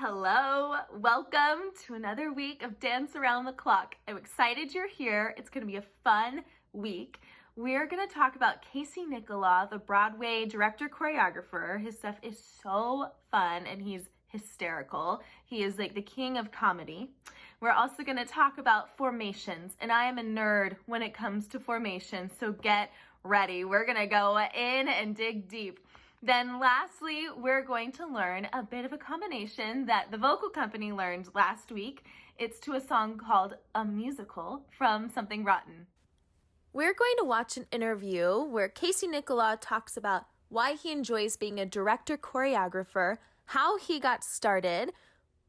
Hello, welcome to another week of Dance Around the Clock. I'm excited you're here. It's going to be a fun week. We're going to talk about Casey Nicholaw, the Broadway director choreographer. His stuff is so fun and he's hysterical. He is like the king of comedy. We're also going to talk about formations, and I am a nerd when it comes to formations, so get ready. We're going to go in and dig deep. Then lastly, we're going to learn a bit of a combination that the vocal company learned last week. It's to a song called A Musical from Something Rotten. We're going to watch an interview where Casey Nicholaw talks about why he enjoys being a director choreographer, how he got started,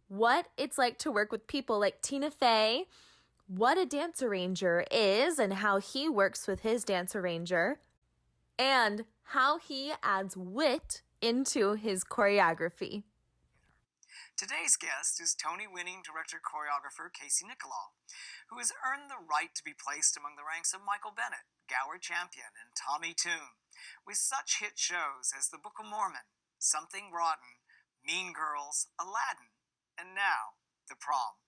what it's like to work with people like Tina Fey, what a dance arranger is and how he works with his dance arranger, and how he adds wit into his choreography. Today's guest is Tony-winning director-choreographer Casey Nicholaw, who has earned the right to be placed among the ranks of Michael Bennett, Gower Champion, and Tommy Tune, with such hit shows as The Book of Mormon, Something Rotten, Mean Girls, Aladdin, and now The Prom.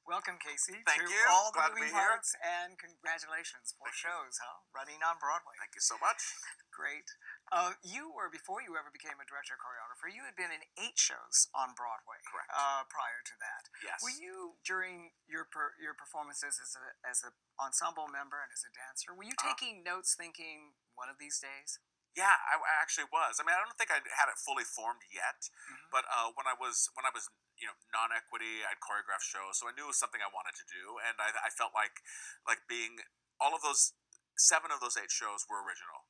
Welcome, Casey. Thank you. All the Glad to moving be here. parts, and congratulations. 4 shows, running on Broadway. Thank you so much. Great. Before you ever became a director choreographer, you had been in 8 shows on Broadway. Correct. Prior to that. Yes. Were you, during your performances as a ensemble member and as a dancer, were you taking notes, thinking one of these days? Yeah, I actually was. I mean, I don't think I had it fully formed yet, but when I was non-equity, I'd choreograph shows, so I knew it was something I wanted to do, and I felt like being all of those 7 of those 8 shows were original.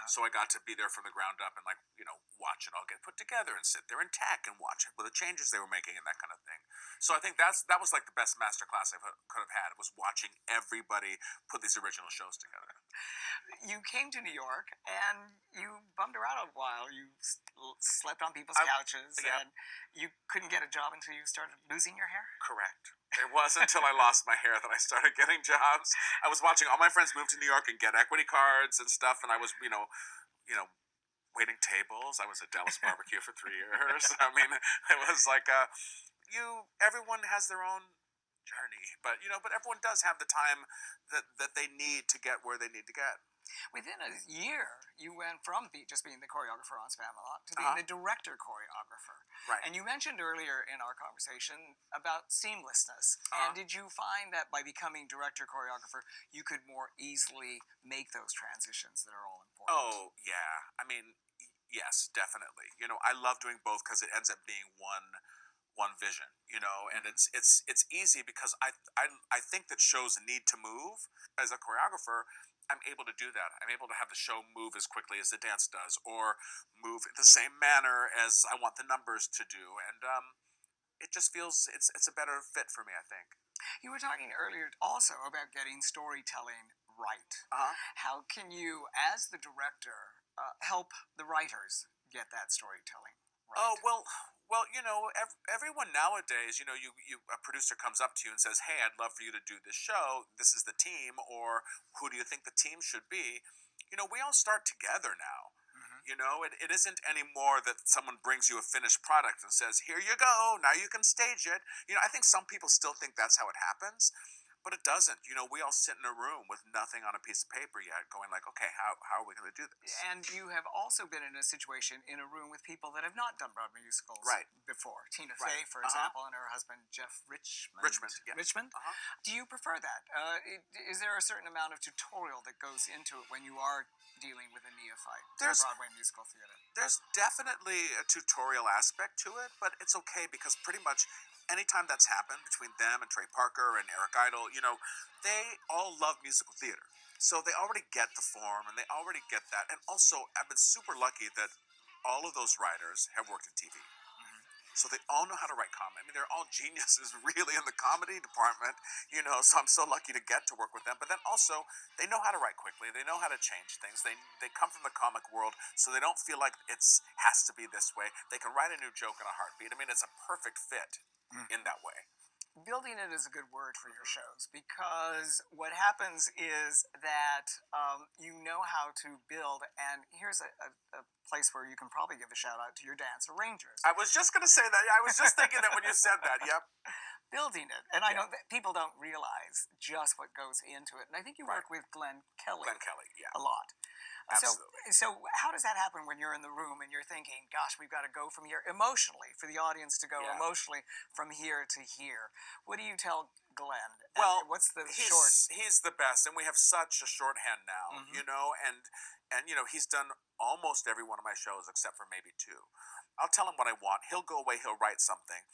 So I got to be there from the ground up and watch it all get put together and sit there and tack and watch it with the changes they were making and that kind of thing. So I think that was like the best master class I could have had, was watching everybody put these original shows together. You came to New York and you bummed around a while. You slept on people's couches, yeah. and you couldn't get a job until you started losing your hair? Correct. It wasn't until I lost my hair that I started getting jobs. I was watching all my friends move to New York and get equity cards and stuff, and I was, waiting tables. I was at Dallas Barbecue for 3 years. I mean, it was like everyone has their own journey, but everyone does have the time that they need to get where they need to get. Within a year, you went from just being the choreographer on Spamalot to being the director choreographer. Right. And you mentioned earlier in our conversation about seamlessness. And did you find that by becoming director choreographer, you could more easily make those transitions that are all important? Oh, yeah. I mean, yes, definitely. I love doing both because it ends up being one vision, and it's easy because I think that shows need to move. As a choreographer, I'm able to do that. I'm able to have the show move as quickly as the dance does, or move in the same manner as I want the numbers to do, and it just feels it's a better fit for me, I think. You were talking earlier also about getting storytelling right. How can you, as the director, help the writers get that storytelling right? Oh, well, everyone nowadays, a producer comes up to you and says, "Hey, I'd love for you to do this show. This is the team," or "Who do you think the team should be?" We all start together now. It isn't anymore that someone brings you a finished product and says, "Here you go, now you can stage it." I think some people still think that's how it happens, but it doesn't. We all sit in a room with nothing on a piece of paper yet, going like, "Okay, how are we going to do this?" And you have also been in a situation in a room with people that have not done Broadway musicals before. Tina Fey, for example, and her husband, Jeff Richmond. Yeah. Richmond? Do you prefer that? Is there a certain amount of tutorial that goes into it when you are dealing with a neophyte in Broadway musical theater? There's definitely a tutorial aspect to it, but it's okay because pretty much anytime that's happened between them and Trey Parker and Eric Idle, they all love musical theater. So they already get the form and they already get that. And also, I've been super lucky that all of those writers have worked in TV. So they all know how to write comedy. I mean, they're all geniuses really in the comedy department, so I'm so lucky to get to work with them. But then also, they know how to write quickly. They know how to change things. They come from the comic world, so they don't feel like has to be this way. They can write a new joke in a heartbeat. I mean, it's a perfect fit in that way. building it is a good word for your shows, because what happens is that you know how to build, and here's a place where you can probably give a shout out to your dance arrangers. I was just going to say that. I was just thinking that when you said that. Yep. Building it, and I know that people don't realize just what goes into it, and I think you work with Glenn Kelly Yeah. a lot. Absolutely. So how does that happen when you're in the room and you're thinking, gosh, we've got to go from here emotionally, for the audience to go Yeah. emotionally from here to here? What do you tell Glenn? And Well, what's the he's the best, and we have such a shorthand now, Mhm. you know, and you know, he's done almost every one of my shows except for maybe two. I'll tell him what I want. He'll go away, he'll write something,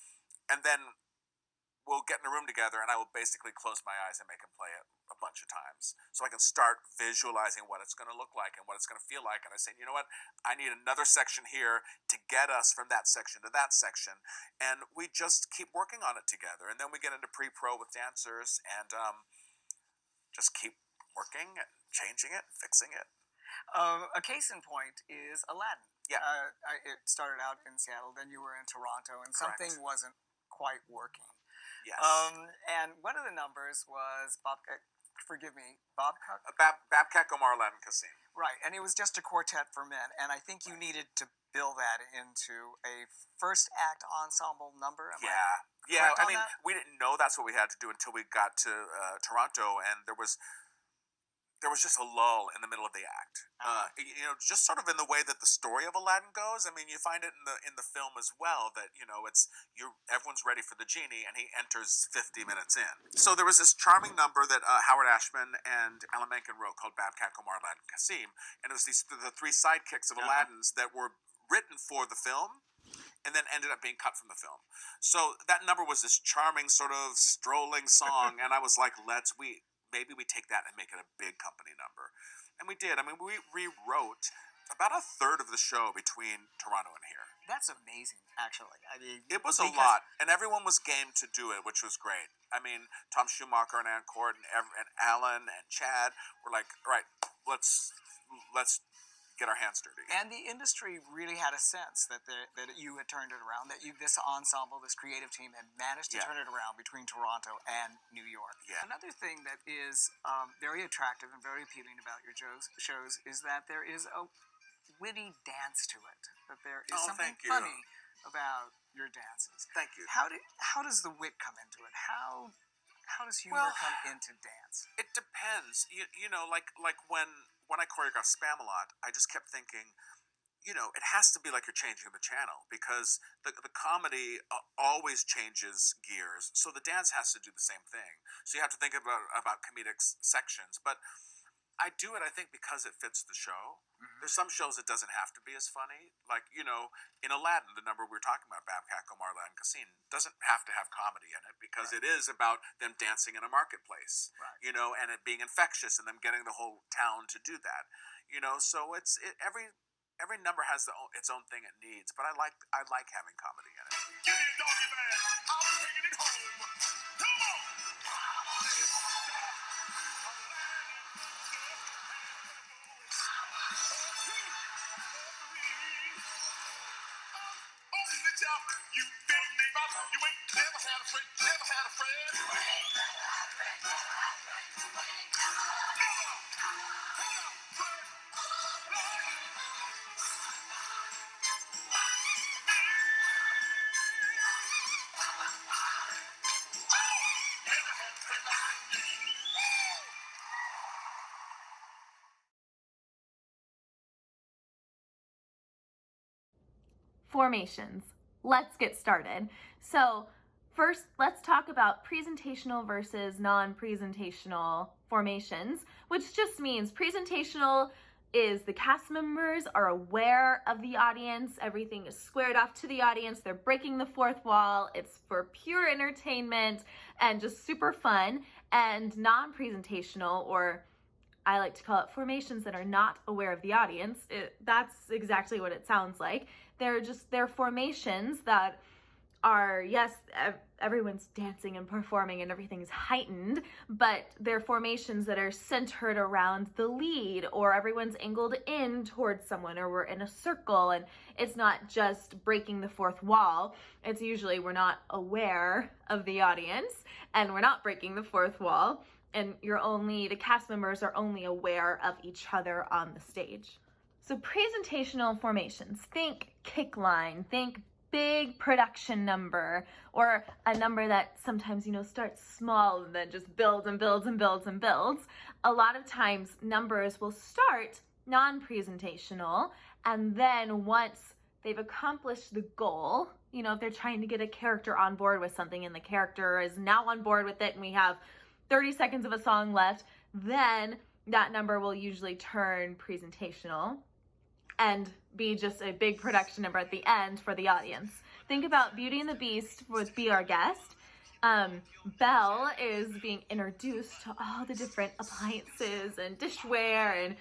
and then we'll get in a room together, and I will basically close my eyes and make him play it a bunch of times, so I can start visualizing what it's going to look like and what it's going to feel like. And I say, you know what, I need another section here to get us from that section to that section, and we just keep working on it together. And then we get into pre-pro with dancers, and just keep working and changing it, fixing it. A case in point is Aladdin. Yeah. It started out in Seattle, then you were in Toronto, and Correct. something wasn't quite working. Yes. And one of the numbers was Babcock, Babcock, Omar, Aladdin, Kassim. right, and it was just a quartet for men, and I think you needed to build that into a first act ensemble number. Am I Yeah. correct I on mean, that? we didn't know that's what we had to do until we got to Toronto, and there was just a lull in the middle of the act. You know, just sort of in the way that the story of Aladdin goes. I mean, you find it in the film as well, that, you know, everyone's ready for the genie, and he enters 50 minutes in. So there was this charming number that Howard Ashman and Alan Menken wrote called Babcock, Omar, Aladdin, Kassim, and it was the three sidekicks of Aladdin's that were written for the film, and then ended up being cut from the film. So that number was this charming sort of strolling song, and I was like, maybe we take that and make it a big company number. And we did. I mean, we rewrote about a third of the show between Toronto and here. That's amazing, actually. I mean, It was a lot, and everyone was game to do it, which was great. I mean, Tom Schumacher and Ann Court and Alan and Chad were like, all right, let's get our hands dirty. And the industry really had a sense that you had turned it around, that this ensemble, this creative team, had managed to turn it around between Toronto and New York. Yeah. Another thing that is very attractive and very appealing about your shows is that there is a witty dance to it. That there is something thank you. funny about your dances. Thank you. How does the wit come into it? How does humor come into dance? It depends. You know, like when I choreographed Spamalot, I just kept thinking, you know, it has to be like you're changing the channel, because the comedy always changes gears. So the dance has to do the same thing. So you have to think about comedic sections. But I do it, I think, because it fits the show. Mm-hmm. There's some shows it doesn't have to be as funny. Like, you know, in Aladdin, the number we were talking about, Babcock, Omar, Aladdin, Kassim, doesn't have to have comedy in it, because it is about them dancing in a marketplace, you know, and it being infectious and them getting the whole town to do that, you know. So every number has its own thing it needs, but I like having comedy in it. Give me a doggy bag. I'm taking it home. Come on. Open the top, you big neighbor. You ain't never had a friend, never had a friend. Formations. Let's get started. So first, let's talk about presentational versus non-presentational formations, which just means presentational is the cast members are aware of the audience, everything is squared off to the audience, they're breaking the fourth wall, it's for pure entertainment and just super fun. And non-presentational, or I like to call it formations that are not aware of the audience, that's exactly what it sounds like. They're formations that are, yes, everyone's dancing and performing and everything's heightened, but they're formations that are centered around the lead, or everyone's angled in towards someone, or we're in a circle, and it's not just breaking the fourth wall. It's usually we're not aware of the audience and we're not breaking the fourth wall, and the cast members are only aware of each other on the stage. So presentational formations, think kick line, think big production number, or a number that sometimes, starts small and then just builds and builds and builds and builds. A lot of times numbers will start non-presentational, and then once they've accomplished the goal, if they're trying to get a character on board with something and the character is now on board with it and we have 30 seconds of a song left, then that number will usually turn presentational and be just a big production number at the end for the audience. Think about Beauty and the Beast with Be Our Guest. Belle is being introduced to all the different appliances and dishware and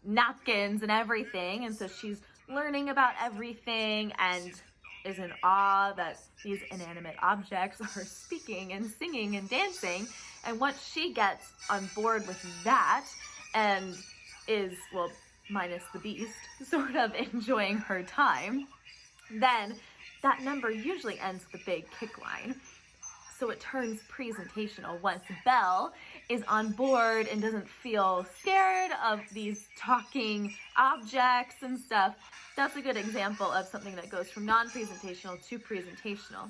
napkins and everything, and so she's learning about everything and is in awe that these inanimate objects are speaking and singing and dancing. And once she gets on board with that and is, minus the Beast, sort of enjoying her time, then that number usually ends with a big kick line. So it turns presentational once Belle is on board and doesn't feel scared of these talking objects and stuff. That's a good example of something that goes from non-presentational to presentational.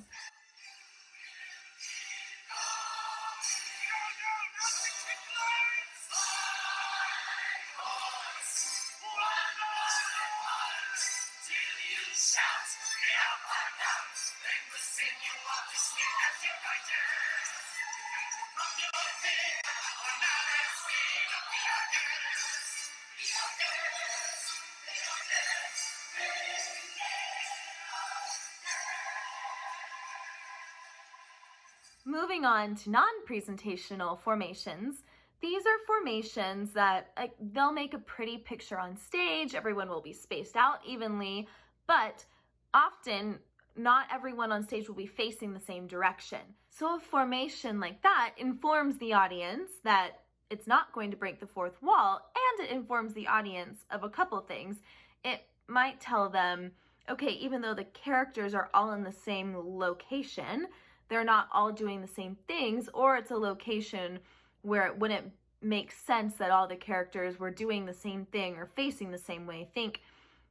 Moving on to non-presentational formations, these are formations that they'll make a pretty picture on stage. Everyone will be spaced out evenly, but often not everyone on stage will be facing the same direction. So a formation like that informs the audience that it's not going to break the fourth wall, and it informs the audience of a couple things. It might tell them, okay, even though the characters are all in the same location, they're not all doing the same things, or it's a location where it wouldn't make sense that all the characters were doing the same thing or facing the same way. Think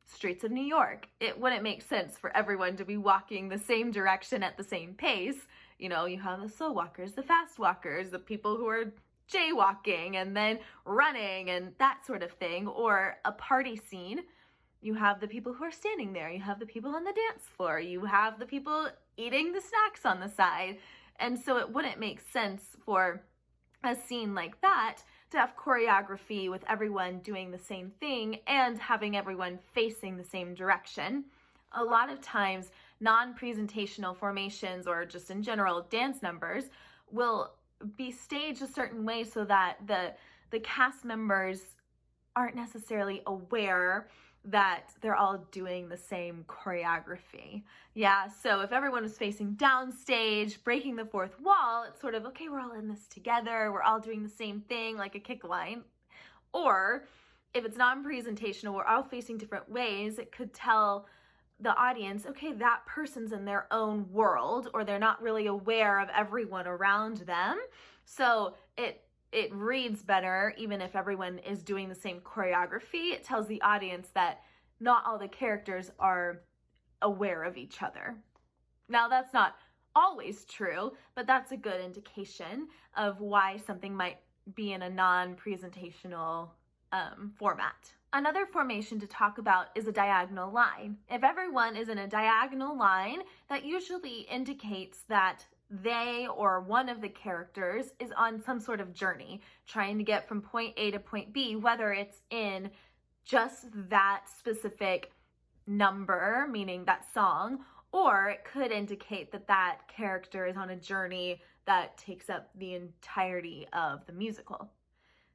streets of New York. It wouldn't make sense for everyone to be walking the same direction at the same pace. You have the slow walkers, the fast walkers, the people who are jaywalking and then running and that sort of thing. Or a party scene. You have the people who are standing there. You have the people on the dance floor. You have the people eating the snacks on the side. And so it wouldn't make sense for a scene like that to have choreography with everyone doing the same thing and having everyone facing the same direction. A lot of times, non-presentational formations, or just in general dance numbers, will be staged a certain way so that the cast members aren't necessarily aware that they're all doing the same choreography. Yeah, so if everyone was facing downstage, breaking the fourth wall, it's sort of, okay, we're all in this together, we're all doing the same thing, like a kick line. Or if it's non-presentational, we're all facing different ways, it could tell the audience, okay, that person's in their own world, or they're not really aware of everyone around them. So it reads better, even if everyone is doing the same choreography. It tells the audience that not all the characters are aware of each other. Now, that's not always true, but that's a good indication of why something might be in a non-presentational format. Another formation to talk about is a diagonal line. If everyone is in a diagonal line, that usually indicates that they or one of the characters is on some sort of journey, trying to get from point A to point B, whether it's in just that specific number, meaning that song, or it could indicate that that character is on a journey that takes up the entirety of the musical.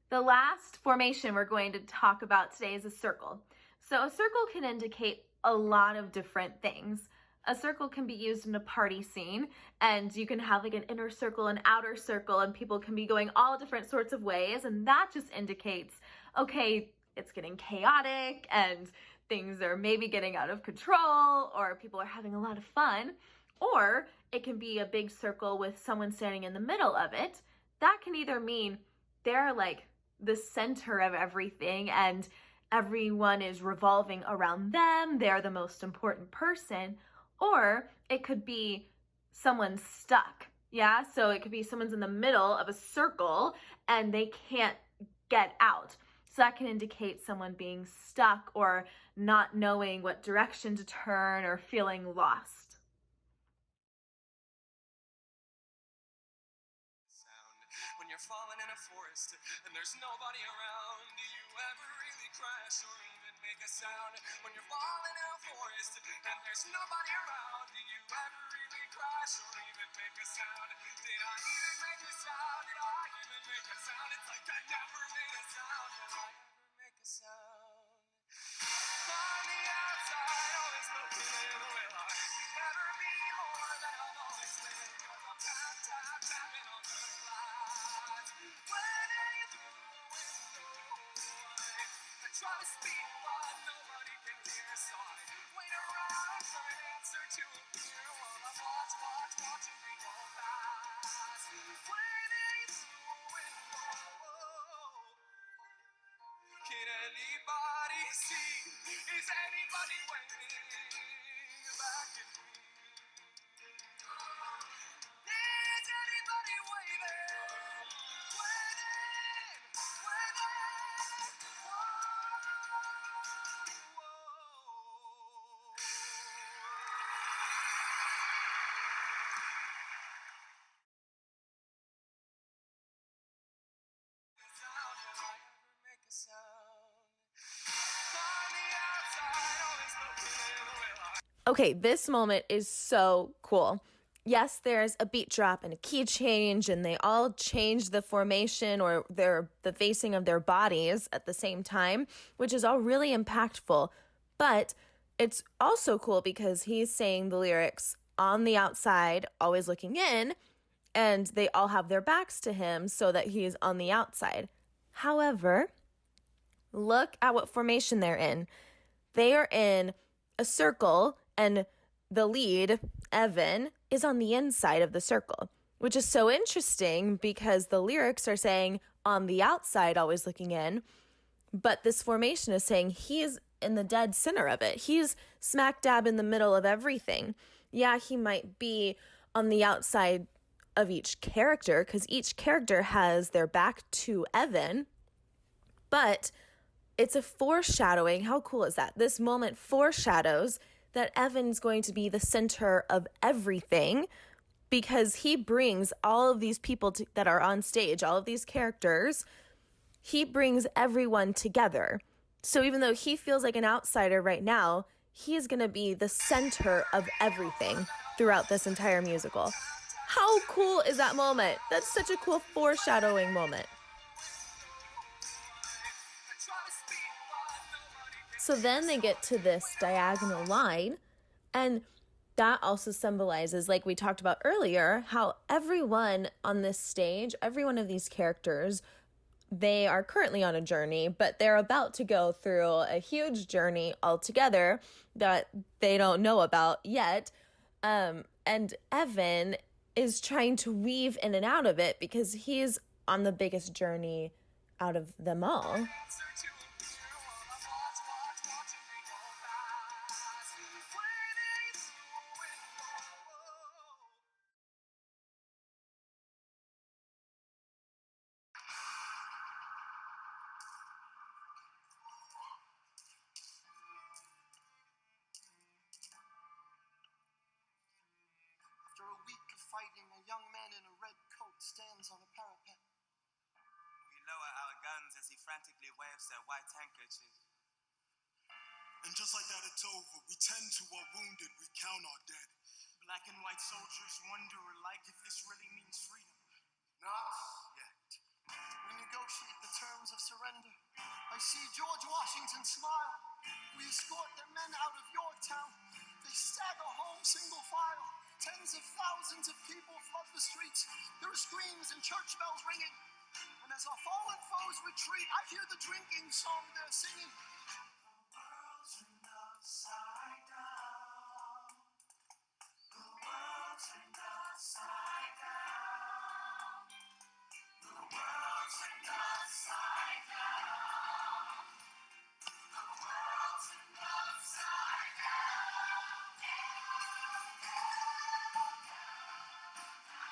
The last formation we're going to talk about today is a circle. So a circle can indicate a lot of different things. a circle can be used in a party scene, and you can have like an inner circle and outer circle, and people can be going all different sorts of ways, and that just indicates, okay, it's getting chaotic and things are maybe getting out of control, or people are having a lot of fun. Or it can be a big circle with someone standing in the middle of it. That can either mean they're like the center of everything and everyone is revolving around them, they're the most important person, or it could be someone stuck. Yeah, so it could be someone's in the middle of a circle and they can't get out. So that can indicate someone being stuck or not knowing what direction to turn or feeling lost. When you're falling in a forest and there's nobody around, do you ever really crash or even make a sound? When you're falling in a forest and there's nobody around, do you ever really crash or even make a sound? Did I even make a sound? Did I even make a sound? It's like I never made a sound. Did I ever make a sound? On the outside, always looking in, will I ever be more than I've always been? 'Cause I'm tapping on the glass, waiting through the window. I try to speak, but nobody can hear, so I wait around for an answer to appear while I'm watching people pass, waiting through a window. Can anybody see? Is anybody waving back at me? Is anybody waving? Okay, this moment is so cool. Yes, there's a beat drop and a key change, and they all change the formation or the facing of their bodies at the same time, which is all really impactful. But it's also cool because he's saying the lyrics on the outside, always looking in, and they all have their backs to him so that he's on the outside. However, look at what formation they're in. They are in a circle, and the lead, Evan, is on the inside of the circle, which is so interesting because the lyrics are saying on the outside, always looking in, but this formation is saying he's in the dead center of it. He's smack dab in the middle of everything. Yeah, he might be on the outside of each character because each character has their back to Evan, but it's a foreshadowing. How cool is that? This moment foreshadows that Evan's going to be the center of everything because he brings all of these people that are on stage, all of these characters, he brings everyone together. So even though he feels like an outsider right now, he is going to be the center of everything throughout this entire musical. How cool is that moment? That's such a cool foreshadowing moment. So then they get to this diagonal line, and that also symbolizes, like we talked about earlier, how everyone on this stage, every one of these characters, they are currently on a journey, but they're about to go through a huge journey altogether that they don't know about yet. And Evan is trying to weave in and out of it because he's on the biggest journey out of them all. After a week of fighting, a young man in a red coat stands on a parapet. We lower our guns as he frantically waves their white handkerchief. And just like that, it's over. We tend to our wounded, we count our dead. Black and white soldiers wonder alike if this really means freedom. Not yet. We negotiate the terms of surrender. I see George Washington smile. We escort the men out of Yorktown. The They stagger home single file. Tens of thousands of people flood the streets. There are screams and church bells ringing. And as our fallen foes retreat, I hear the drinking song they're singing. The world turned upside down. The world turned upside down. The world turned upside down. The world turned upside down.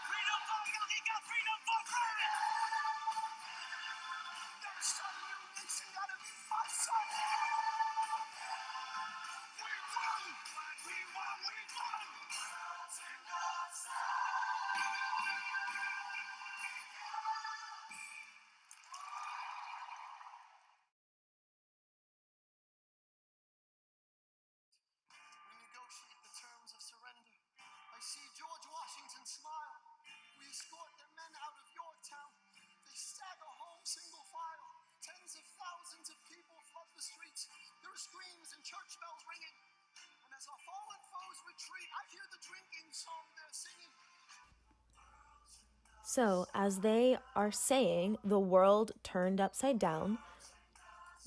Freedom for Eureka! Freedom for freedom! Don't start a new nation, gotta be my son! We won! We won! We won! The world turned upside down. We negotiate the terms of surrender. I see George Washington smile. We escort their men out of Yorktown. They stagger home single file. Tens of thousands of people flood the streets. There are screams and church bells ringing. And as our fallen foes retreat, I hear the drinking song they're singing. So, as they are saying the world turned upside down,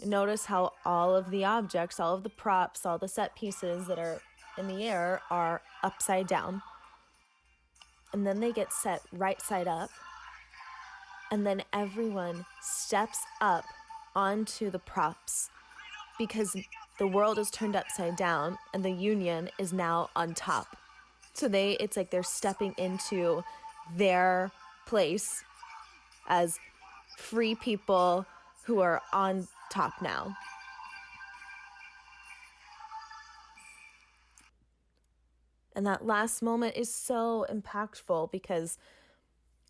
notice how all of the objects, all of the props, all the set pieces that are in the air are upside down. And then they get set right side up. And then everyone steps up onto the props because the world is turned upside down and the Union is now on top. So it's like they're stepping into their place as free people who are on top now. And that last moment is so impactful because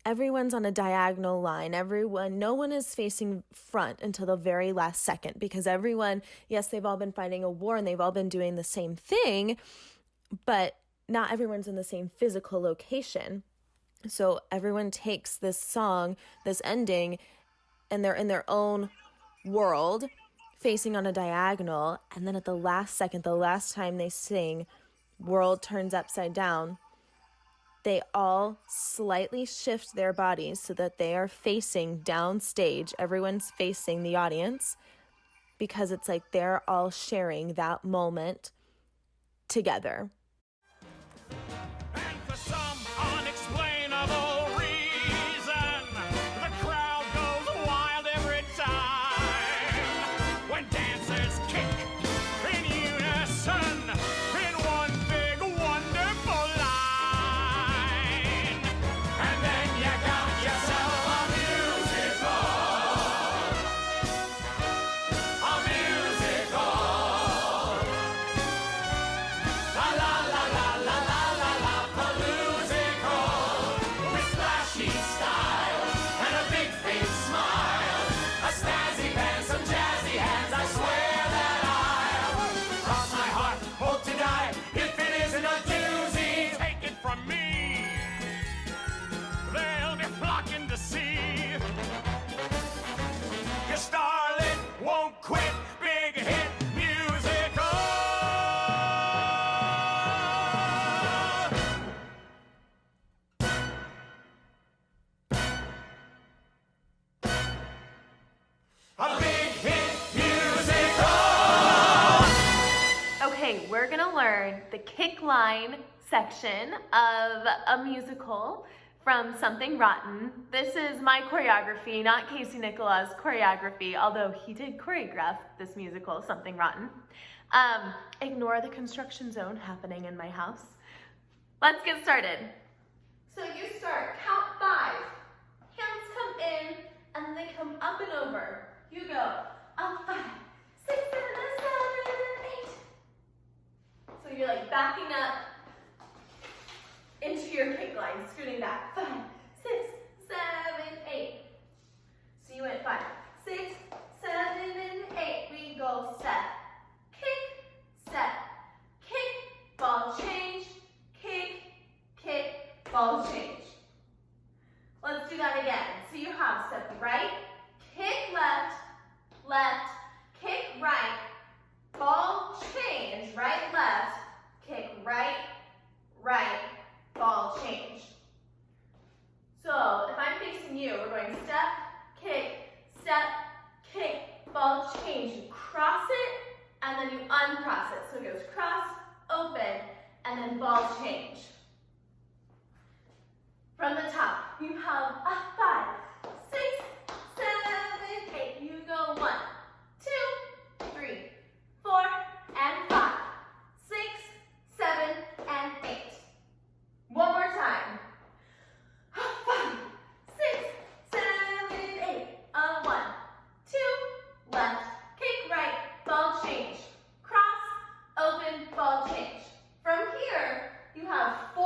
everyone's on a diagonal line. No one is facing front until the very last second because everyone, yes, they've all been fighting a war and they've all been doing the same thing, but not everyone's in the same physical location. So everyone takes this song, this ending, and they're in their own world facing on a diagonal. And then at the last second, the last time they sing, world turns upside down, they all slightly shift their bodies so that they are facing downstage. Everyone's facing the audience because it's like they're all sharing that moment together. And for some unexplainable reason, the crowd goes wild every time when dancers kick in unison in one big wonderful line. And then you got yourself a musical. La la la la la la la la paloozical with flashy style and a big face smile, a snazzy band, some jazzy hands. I swear that I'll cross my heart, hope to die if it isn't a doozy. Take it from me, they'll be flocking to see your starlet won't quit. Big hit musical. A big hit musical. Okay, we're gonna learn the kick line section of a musical from Something Rotten. This is my choreography, not Casey Nicolau's choreography, although he did choreograph this musical, Something Rotten. Ignore the construction zone happening in my house. Let's get started. So you start, count 5. Hands come in, and they come up and over. You go up 5, 6, 7, 8. So you're like backing up into your kick line, scooting back. 5, 6, 7, 8. So you went 5, 6, 7, and 8. We go set, kick, ball change, kick, ball change. Let's do that again. So you have step right, kick left, kick right, ball change, right, left, kick ball change. From the top, you have a 5, 6, 7, 8. You go 1, 2, 3, 4, and 5, 6, 7, and 8. One more time. 5, 6, 7, 8. 1, 2, left, kick right, ball change. Cross, open, ball change. From here, you have 4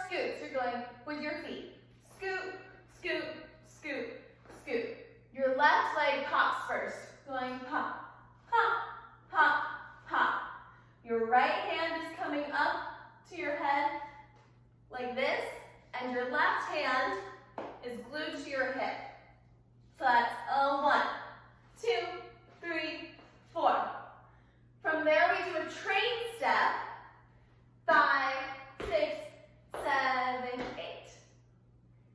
scoots. You're going with your feet. Scoot, scoot, scoot, scoot. Your left leg pops first. Going pop, pop, pop, pop. Your right hand is coming up to your head like this, and your left hand is glued to your hip. So that's a 1, 2, 3, 4. From there, we do a train step. 5, 6, 7, 8.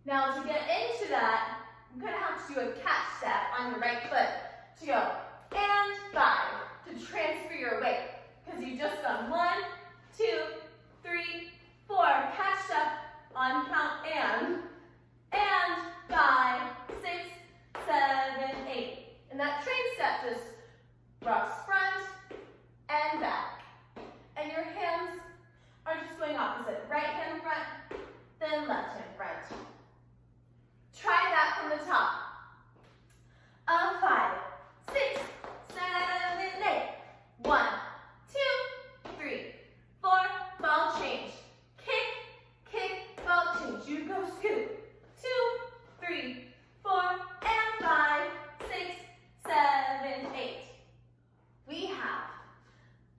Now to get into that, I'm going to have to do a catch step on your right foot to go and 5 to transfer your weight. Because you just done 1, 2, 3, 4. Catch step on count and 5, 6, 7, 8. And that train step just rocks front and back. And your hands are just going opposite. Right hand front, then left hand front. Try that from the top. 5, 6, 7, 8. 1, 2, 3, 4. Ball change. Kick, kick, ball change. You go scoot. 2, 3, 4, and 5, 6, 7, 8. We have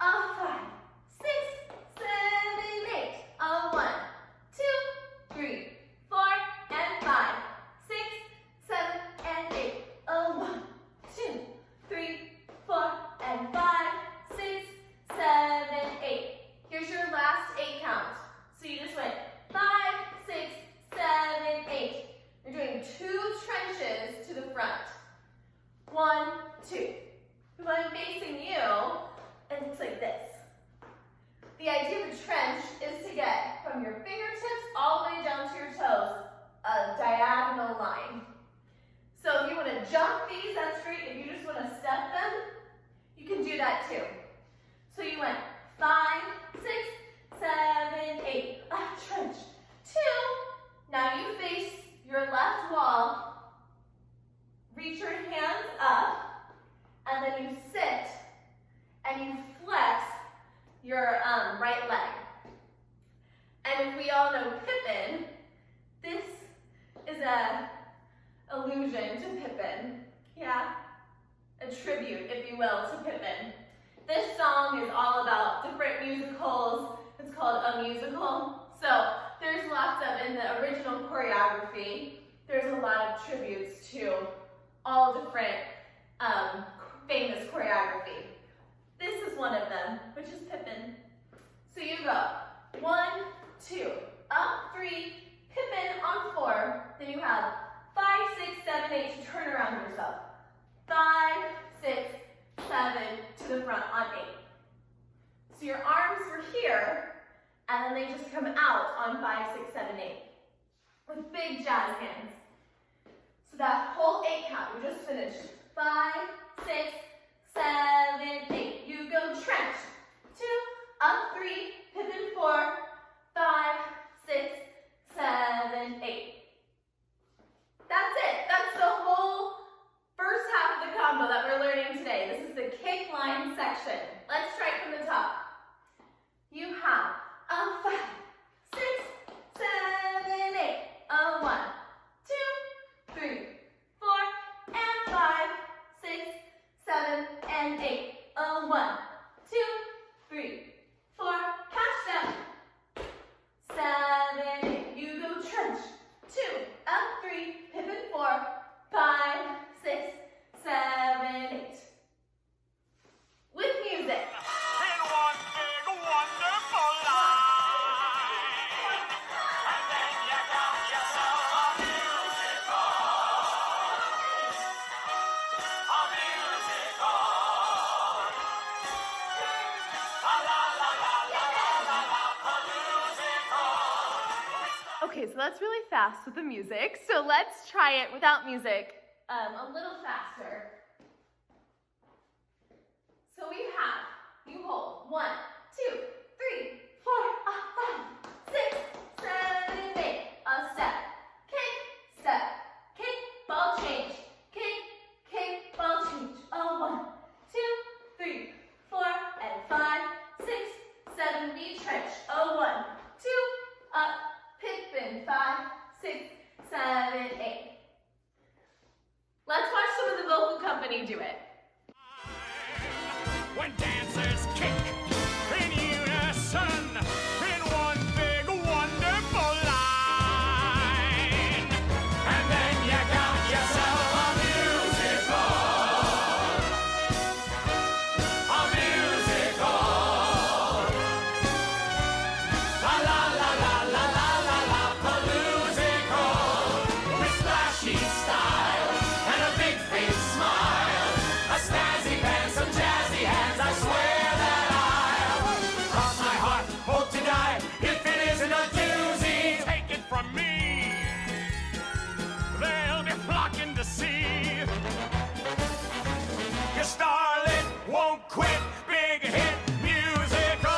a 5, 6, 7, 8. A 1, 2, 3, 4, and 5, 6, 7, and 8. A 1, 2, 3, 4, and 5, 6, 7, 8. Here's your last 8 count. So you just went 5, 6, 7, 8. You're doing 2 trenches to the front. 1, 2. If I'm facing you, it looks like this. The idea of a trench is to get from your fingertips all the way down to your toes, a diagonal line. So if you want to jump these, that's great. If you just want to step them, you can do that too. So you went 5, 6, 7, 8. A trench. 2. Now you face your left wall. Reach your hands up, and then you sit, and you flex your right leg. And if we all know Pippin, this is a allusion to Pippin. Yeah? A tribute, if you will, to Pippin. This song is all about different musicals. It's called A Musical. So there's lots of, in the original choreography, there's a lot of tributes to all different famous choreography. This is one of them, which is Pippin. So you go 1, 2, up 3, Pippin on 4. Then you have 5, 6, 7, 8 to turn around yourself. 5, 6, 7 to the front on 8. So your arms were here, and then they just come out on 5, 6, 7, 8 with big jazz hands. So that whole 8 count, we just finished. 5, 6, 7, 8. You go trench. 2, up 3, Pippin 4, 5, 6, 7, 8. That's it. That's the whole first half of the combo that we're learning today. This is the kick line section. Let's try it from the top. You have a 5, 6, 7, 8. A 1, 2, 3, 4, and 5, 6, 7, and 8. A 1, so that's really fast with the music. So let's try it without music, a little faster. So we have, you hold, 1, 2, 3, 4, 5, 6, 7, 8. A step, kick, ball change, kick, ball change. A 1, 2, 3, 4, and 5, 6, 7, knee trench. A 1, 2, up, pip, and 5, 6, 7, 8. Let's watch some of the vocal company do it. When dancers kick in unison in one big wonderful line, and then you got yourself a musical. La la la la la la la la paloozical, with flashy style and a big face smile, a snazzy pants, some jazzy hands. I swear that I'll cross my heart, hope to die. If it isn't a doozy, take it from me. They'll be flocking to see your starlet won't quit. Big hit musical.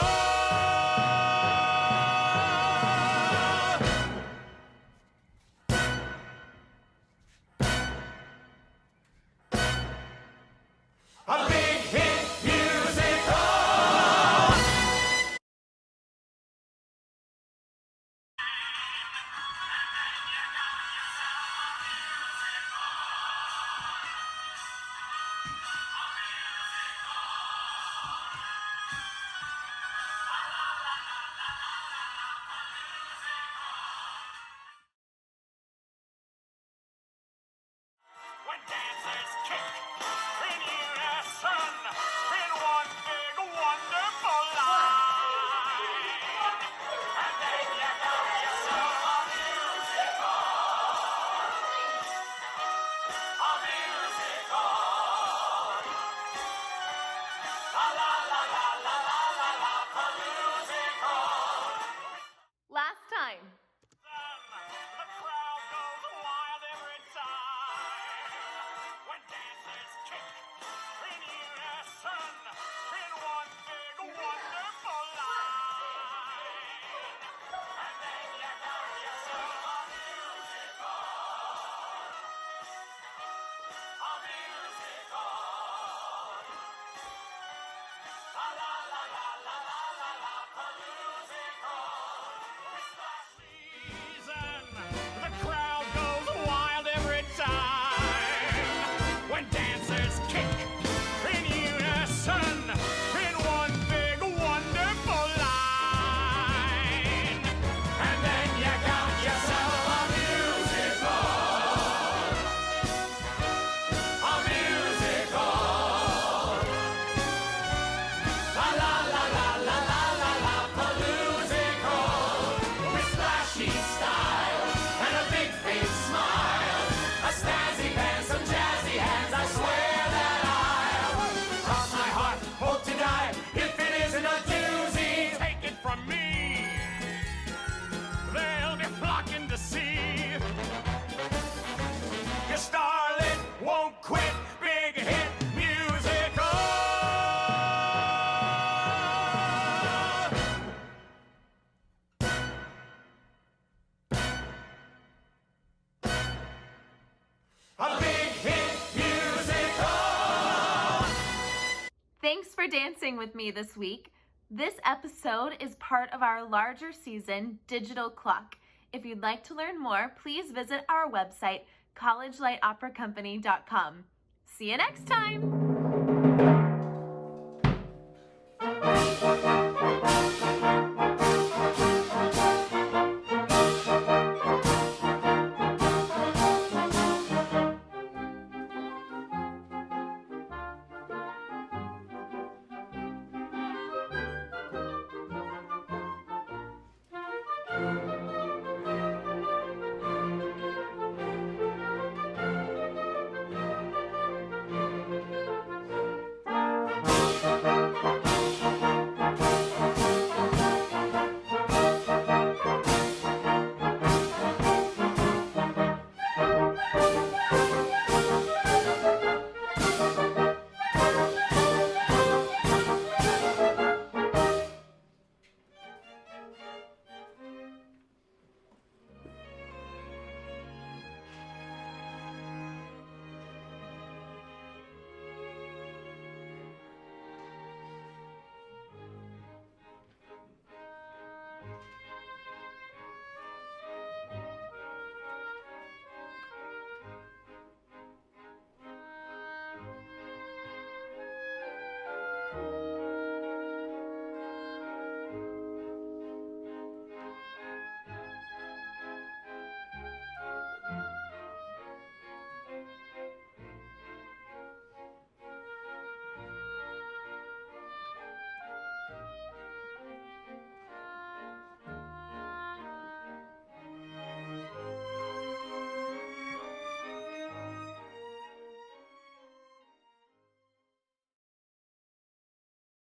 A big hit musical. When dancers kick in unison in one big wonderful line, and then you got yourself a musical. La la la la la la la la paloozical. Last time. The crowd goes wild every time when dancers kick in unison in one big wonderful line, and then you got yourself a musical. La la la la la la la la paloozical. The crowd goes wild every time when dancers kick in unison in one big wonderful line, and then you got yourself a musical. La la la la la la la la paloozical, with flashy style and a big face smile, a snazzy pants, some jazzy hands. I swear that I'll cross my heart, hope to die. If it isn't a doozy, take it from me. They'll be flocking to see your starlet won't quit. Big hit musical. A big hit musical. Thanks for dancing with me this week. This episode is part of our larger season, Digital CLOC. If you'd like to learn more, please visit our website, collegelightoperacompany.com. See you next time!